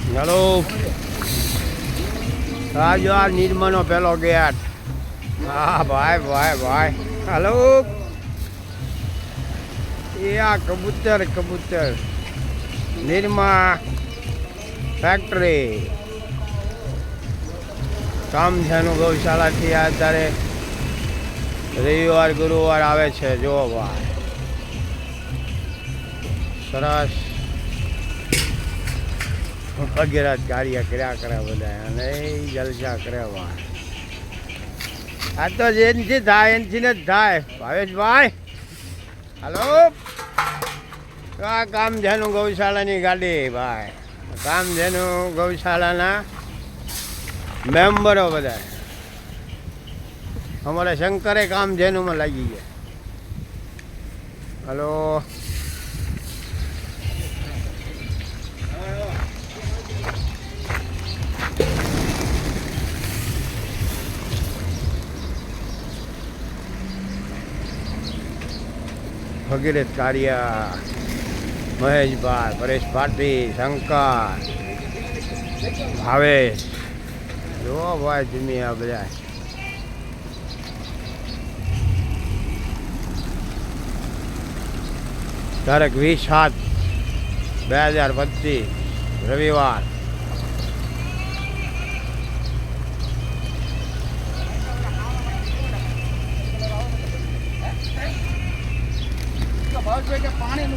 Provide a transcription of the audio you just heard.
hello રાજો આ નિર્માનો પેલો gate હા ભાઈ ભાઈ ભાઈ હેલો એ આ કબૂતર કબૂતર નિર્મા ફેક્ટરી કામધેનુ ગૌશાળાથી અત્યારે રવિવાર ગુરુવાર આવે છે જો ભાઈ સરસ વગેરે કાર્ય કર્યા કરે બધા અને જલસા કરે ભાઈ આ તો જેનથી થાય એનથી જ થાય ભાવેશભાઈ હલો આ કામધેનુ ગૌશાળાની ગાડી ભાઈ કામધેનુ ગૌશાળાના મેમ્બરો બધા અમારા શંકરે કામધેનુમાં લાગી ગયા હલો વગેરે કાર્ય મહેશભાઈ પરેશ ભારતી શંકર ભાવેશ જો ભાઈ જમી આ બધા તારીખ 20/7/2025 રવિવાર પાણી